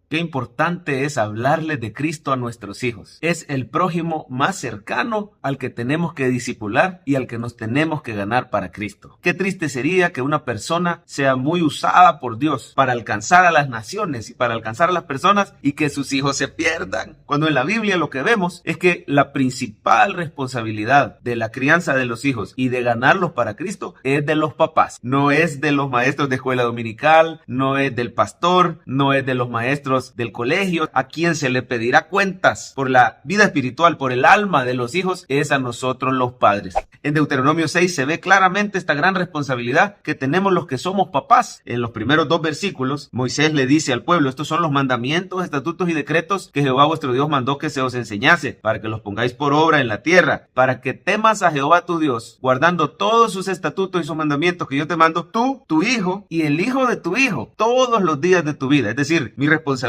Qué importante es hablarles de Cristo a nuestros hijos. Es el prójimo más cercano al que tenemos que discipular y al que nos tenemos que ganar para Cristo. Qué triste sería que una persona sea muy usada por Dios para alcanzar a las naciones y para alcanzar a las personas y que sus hijos se pierdan. Cuando en la Biblia lo que vemos es que la principal responsabilidad de la crianza de los hijos y de ganarlos para Cristo es de los papás. No es de los maestros de escuela dominical, no es del pastor, no es de los maestros del colegio. A quien se le pedirá cuentas por la vida espiritual, por el alma de los hijos, es a nosotros los padres. En Deuteronomio 6 se ve claramente esta gran responsabilidad que tenemos los que somos papás. En los primeros 2 versículos, Moisés le dice al pueblo: estos son los mandamientos, estatutos y decretos que Jehová vuestro Dios mandó que se os enseñase, para que los pongáis por obra en la tierra, para que temas a Jehová tu Dios, guardando todos sus estatutos y sus mandamientos que yo te mando, tú, tu hijo y el hijo de tu hijo, todos los días de tu vida. Es decir, mi responsabilidad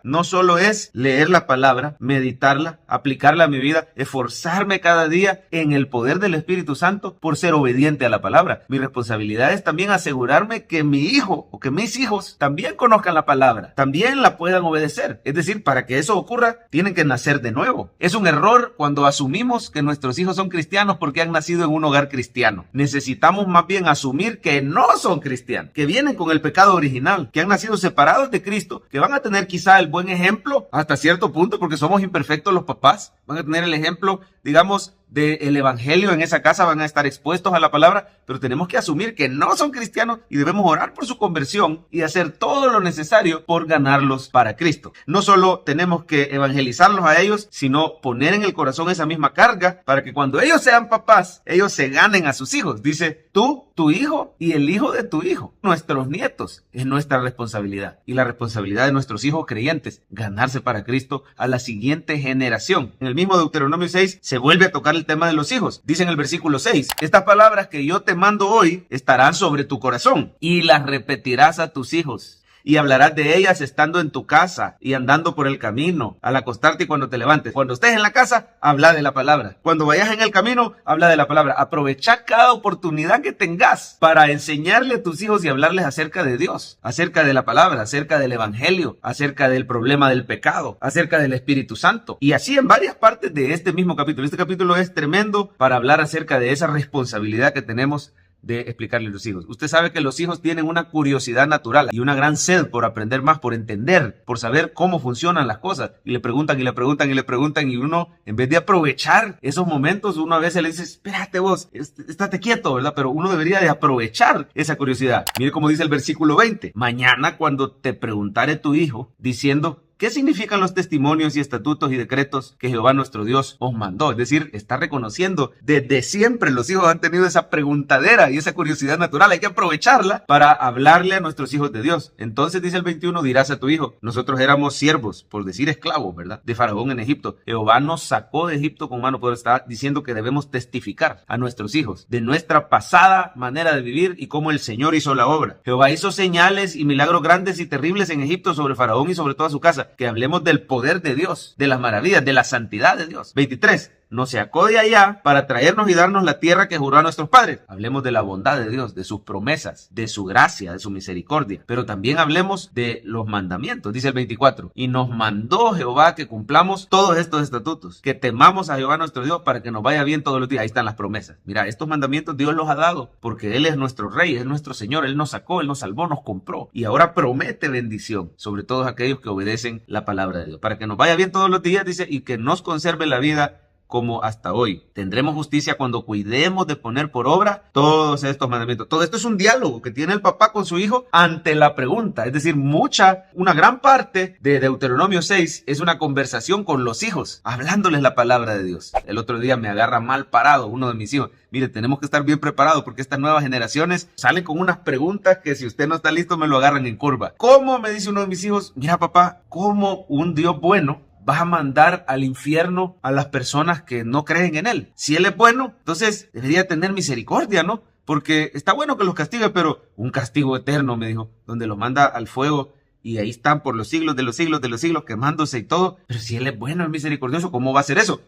no solo es leer la palabra, meditarla, aplicarla a mi vida, esforzarme cada día en el poder del Espíritu Santo por ser obediente a la palabra. Mi responsabilidad es también asegurarme que mi hijo o que mis hijos también conozcan la palabra, también la puedan obedecer. Es decir, para que eso ocurra, tienen que nacer de nuevo. Es un error cuando asumimos que nuestros hijos son cristianos porque han nacido en un hogar cristiano. Necesitamos más bien asumir que no son cristianos, que vienen con el pecado original, que han nacido separados de Cristo, que van a tener quizá el buen ejemplo hasta cierto punto porque somos imperfectos los papás, van a tener el ejemplo, digamos, del evangelio en esa casa, van a estar expuestos a la palabra, pero tenemos que asumir que no son cristianos y debemos orar por su conversión y hacer todo lo necesario por ganarlos para Cristo. No solo tenemos que evangelizarlos a ellos, sino poner en el corazón esa misma carga para que cuando ellos sean papás, ellos se ganen a sus hijos. Dice, tú, tu hijo y el hijo de tu hijo, nuestros nietos, es nuestra responsabilidad y la responsabilidad de nuestros hijos creyentes, ganarse para Cristo a la siguiente generación. En el mismo Deuteronomio 6 se vuelve a tocar el tema de los hijos. Dice en el versículo 6, estas palabras que yo te mando hoy estarán sobre tu corazón y las repetirás a tus hijos. Y hablarás de ellas estando en tu casa y andando por el camino, al acostarte y cuando te levantes. Cuando estés en la casa, habla de la palabra. Cuando vayas en el camino, habla de la palabra. Aprovecha cada oportunidad que tengas para enseñarle a tus hijos y hablarles acerca de Dios, acerca de la palabra, acerca del evangelio, acerca del problema del pecado, acerca del Espíritu Santo. Y así en varias partes de este mismo capítulo. Este capítulo es tremendo para hablar acerca de esa responsabilidad que tenemos de explicarle a los hijos. Usted sabe que los hijos tienen una curiosidad natural y una gran sed por aprender más, por entender, por saber cómo funcionan las cosas. Y le preguntan y le preguntan y le preguntan y uno, en vez de aprovechar esos momentos, uno a veces le dice, espérate vos, estate quieto, ¿verdad? Pero uno debería de aprovechar esa curiosidad. Mire cómo dice el versículo 20. Mañana cuando te preguntare tu hijo diciendo, ¿qué significan los testimonios y estatutos y decretos que Jehová nuestro Dios os mandó? Es decir, está reconociendo, desde siempre los hijos han tenido esa preguntadera y esa curiosidad natural. Hay que aprovecharla para hablarle a nuestros hijos de Dios. Entonces dice el 21, dirás a tu hijo, nosotros éramos siervos, por decir esclavos, ¿verdad? De Faraón en Egipto. Jehová nos sacó de Egipto con mano poderosa. Está diciendo que debemos testificar a nuestros hijos de nuestra pasada manera de vivir y cómo el Señor hizo la obra. Jehová hizo señales y milagros grandes y terribles en Egipto sobre Faraón y sobre toda su casa. Que hablemos del poder de Dios, de las maravillas, de la santidad de Dios. 23. Nos sacó de allá para traernos y darnos la tierra que juró a nuestros padres. Hablemos de la bondad de Dios, de sus promesas, de su gracia, de su misericordia. Pero también hablemos de los mandamientos. Dice el 24. Y nos mandó Jehová que cumplamos todos estos estatutos, que temamos a Jehová nuestro Dios para que nos vaya bien todos los días. Ahí están las promesas. Mira, estos mandamientos Dios los ha dado porque Él es nuestro Rey, es nuestro Señor. Él nos sacó, Él nos salvó, nos compró. Y ahora promete bendición sobre todos aquellos que obedecen la palabra de Dios. Para que nos vaya bien todos los días, dice, y que nos conserve la vida como hasta hoy. Tendremos justicia cuando cuidemos de poner por obra todos estos mandamientos. Todo esto es un diálogo que tiene el papá con su hijo ante la pregunta. Es decir, una gran parte de Deuteronomio 6 es una conversación con los hijos, hablándoles la palabra de Dios. El otro día me agarra mal parado uno de mis hijos. Mire, tenemos que estar bien preparados porque estas nuevas generaciones salen con unas preguntas que si usted no está listo me lo agarran en curva. ¿Cómo? Me dice uno de mis hijos. Mira, papá, ¿cómo un Dios bueno vas a mandar al infierno a las personas que no creen en Él? Si Él es bueno, entonces debería tener misericordia, ¿no? Porque está bueno que los castigue, pero un castigo eterno, me dijo, donde los manda al fuego y ahí están por los siglos de los siglos de los siglos quemándose y todo. Pero si Él es bueno, es misericordioso, ¿cómo va a hacer eso?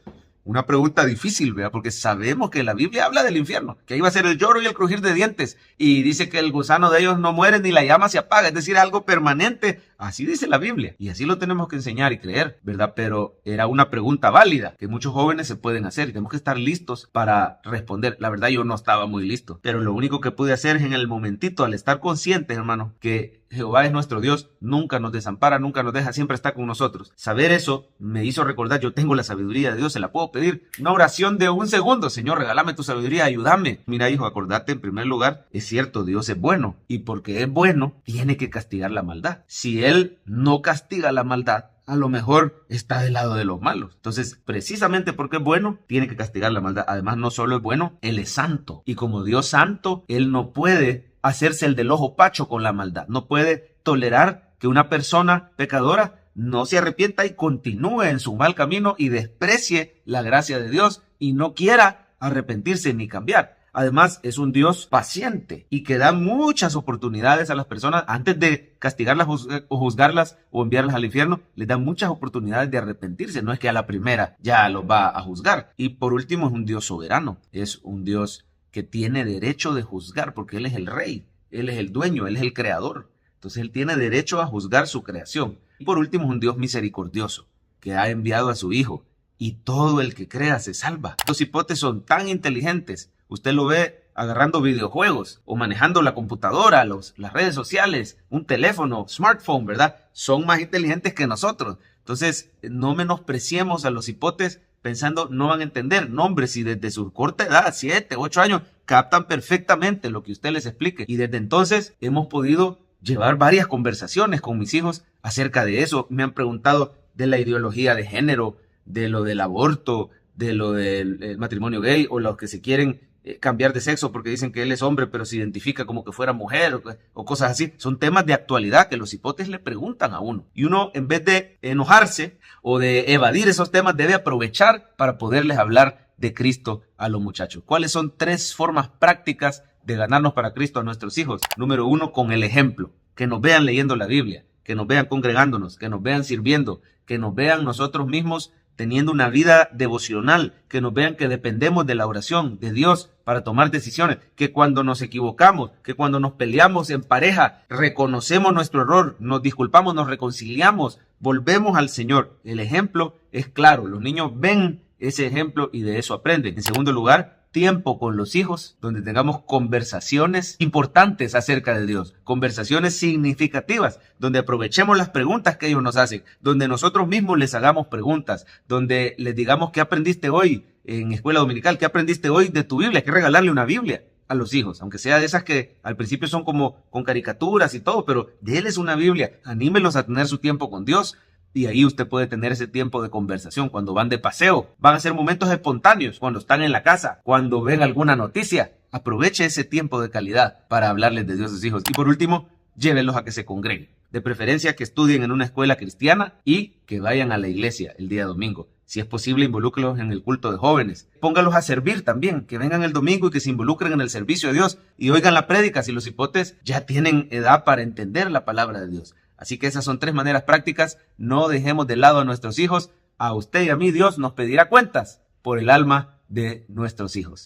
Una pregunta difícil, ¿verdad? Porque sabemos que la Biblia habla del infierno, que ahí va a ser el lloro y el crujir de dientes, y dice que el gusano de ellos no muere ni la llama se apaga, es decir, algo permanente, Así dice la Biblia y así lo tenemos que enseñar y creer, ¿verdad? Pero era una pregunta válida que muchos jóvenes se pueden hacer y tenemos que estar listos para responder. La verdad, yo no estaba muy listo, pero lo único que pude hacer es en el momentito, al estar conscientes, hermano, que Jehová es nuestro Dios, nunca nos desampara, nunca nos deja, siempre está con nosotros. Saber eso me hizo recordar, yo tengo la sabiduría de Dios, se la puedo pedir. Una oración de un segundo: Señor, regálame tu sabiduría, ayúdame. Mira, hijo, acordate, en primer lugar, es cierto, Dios es bueno, y porque es bueno, tiene que castigar la maldad. Si Él no castiga la maldad, a lo mejor está del lado de los malos. Entonces, precisamente porque es bueno, tiene que castigar la maldad. Además, no solo es bueno, Él es santo. Y como Dios santo, Él no puede hacerse el del ojo pacho con la maldad. No puede tolerar que una persona pecadora no se arrepienta y continúe en su mal camino y desprecie la gracia de Dios y no quiera arrepentirse ni cambiar. Además, es un Dios paciente y que da muchas oportunidades a las personas antes de castigarlas o juzgarlas o enviarlas al infierno. Les da muchas oportunidades de arrepentirse. No es que a la primera ya los va a juzgar. Y por último, es un Dios soberano. Es un Dios que tiene derecho de juzgar porque Él es el rey, Él es el dueño, Él es el creador. Entonces Él tiene derecho a juzgar su creación. Y por último, es un Dios misericordioso que ha enviado a su Hijo y todo el que crea se salva. Los hipotes son tan inteligentes. Usted lo ve agarrando videojuegos o manejando la computadora, las redes sociales, un teléfono, smartphone, ¿verdad? Son más inteligentes que nosotros. Entonces, no menospreciemos a los hipotes pensando no van a entender. No, hombre, si desde su corta edad, 7, 8 años, captan perfectamente lo que usted les explique. Y desde entonces hemos podido llevar varias conversaciones con mis hijos acerca de eso. Me han preguntado de la ideología de género, de lo del aborto, de lo del matrimonio gay, o los que se quieren cambiar de sexo porque dicen que él es hombre pero se identifica como que fuera mujer o cosas así. Son temas de actualidad que los hipotes le preguntan a uno y uno, en vez de enojarse o de evadir esos temas, debe aprovechar para poderles hablar de Cristo a los muchachos. ¿Cuáles son 3 formas prácticas de ganarnos para Cristo a nuestros hijos? Número 1, con el ejemplo. Que nos vean leyendo la Biblia, que nos vean congregándonos, que nos vean sirviendo, que nos vean nosotros mismos teniendo una vida devocional, que nos vean que dependemos de la oración de Dios para tomar decisiones, que cuando nos equivocamos, que cuando nos peleamos en pareja, reconocemos nuestro error, nos disculpamos, nos reconciliamos, volvemos al Señor. El ejemplo es claro, los niños ven ese ejemplo y de eso aprenden. En segundo lugar, tiempo con los hijos, donde tengamos conversaciones importantes acerca de Dios, conversaciones significativas, donde aprovechemos las preguntas que ellos nos hacen, donde nosotros mismos les hagamos preguntas, donde les digamos qué aprendiste hoy en escuela dominical, qué aprendiste hoy de tu Biblia. Hay que regalarle una Biblia a los hijos, aunque sea de esas que al principio son como con caricaturas y todo, pero déles una Biblia, anímelos a tener su tiempo con Dios. Y ahí usted puede tener ese tiempo de conversación. Cuando van de paseo, van a ser momentos espontáneos. Cuando están en la casa, cuando ven alguna noticia, aproveche ese tiempo de calidad para hablarles de Dios a sus hijos. Y por último, llévenlos a que se congreguen. De preferencia que estudien en una escuela cristiana y que vayan a la iglesia el día domingo. Si es posible, involúcrelos en el culto de jóvenes. Póngalos a servir también, que vengan el domingo y que se involucren en el servicio de Dios y oigan la prédica si los hipotes ya tienen edad para entender la palabra de Dios. Así que esas son 3 maneras prácticas. No dejemos de lado a nuestros hijos. A usted y a mí Dios nos pedirá cuentas por el alma de nuestros hijos.